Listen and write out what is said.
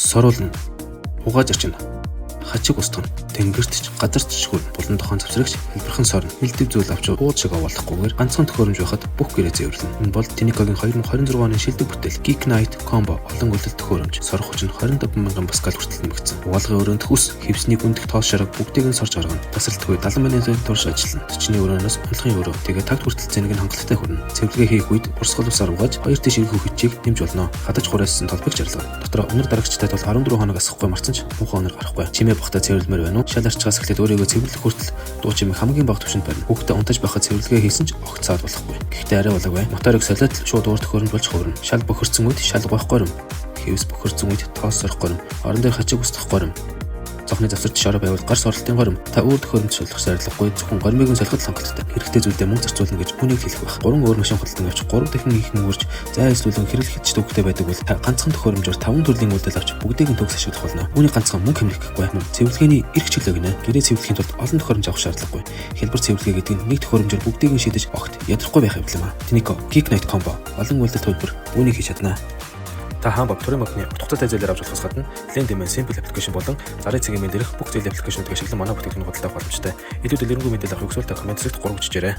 Соруулна. Угааж арчна. Хачиг устгана. Тэнгэрт ч газарт ч хүрнэ. Булан тохон завсрагч хэлбэрхэн сорно. Хилдэв зүйл авч ууд шиг овоолохгүйгээр ганцхан төхөөрөмж байхад бүх гэрээ зэвэрлэнэ. Энэ бол Tinico-гийн 2026 оны шилдэг бүтээл Geek Night Combo олон үйлдэл төхөөрөмж. Сорох хүч нь 25 мянган паскал хүртэл нэмэгдсэн. Угаалгын өрөөнд хүс, хевсний гүндэх тоос шараг бүгдийг нь сорж гаргана. Тасралтгүй 70 минутын турш ажиллана. Төчний өрөөнөөс унтлахын өрөө. Тэгээд тагт хүртэл зэнийг нь хангалттай хүрнэ. Цэвэрлэгээ хийх үед урсгал ус аруугааж 2 тийш ирэх хүчийг нэмж болно. Хадаж хураасан толбыг чарлага. Дотроо өнөр дарагчтай бол 14 хоног асахгүй марцсан ч муухай өнөр гарахгүй. Чимээ бахта цэвэрлэмээр байна уу? Шал арчгаас эхлээд өөрийгөө цэвэрлэх хүртэл дуу чимээ хамгийн бага түвшинд барина. Хүүхдээ унтаж байхад цэвэрлэгээ хийсэн ч огт цаад болохгүй. Гэхдээ арай болоогүй. Моторыг солиод шууд уур төхөөрөмж болж хувирна. Шал бохирцсон үед шал гоох горим. Хэвс бохирцсон үед тоос сорох горим. Орон дээр хачиг устгах горим. Цохны завсарч шороо байвал гар соролтын горим. Та өөр төхөөрөмж шалгах шаардлагагүй. Зөвхөн горимыг нь солиход л хангалттай. Хэрэгтэй зүйлдээ мөнгө зарцуулна гэж үнийг хэлэх байх. 3 өөр машин худалдан авч 3 дахин их нүгэрж зай эсвэл хэрэглэхэд ч төвөгтэй байдаг бол та ганцхан төхөөрөмжөөр 5 төрлийн үйлдэл авч бүгдийг нь төгс ашиглах болно. Үүний ганцхан мөнгө хэмнэх гэхгүй. Цэвэрлэгээний эрх чөлөө гинэ. Гэрээ цэвэрлэхийн тулд олон төхөөрөмж авах шаардлагагүй. Хэлбэр цэвэрлэгээ гэдэг нь нэг төхөөрөмжөөр бүгдийг нь шийдэж огт ядрахгүй байх юм аа. Tinico Geek Night Combo олон үйлдэл төлбөр үүнийг хийж чадна. Та хаан бод төрийн модны утгатай зээлээр авч болохоос гадна Lendman Simple аппликейшн болон зарын цэгийн мэд дээрх бүх зээл аппликейшнуудыг ашиглан манай бүтээгдэхүүн худалдаа авах боломжтой. Илүү дэлгэрэнгүй мэдээлэл авах хүсвэл та комент зэрэгт 3 бичээрэй.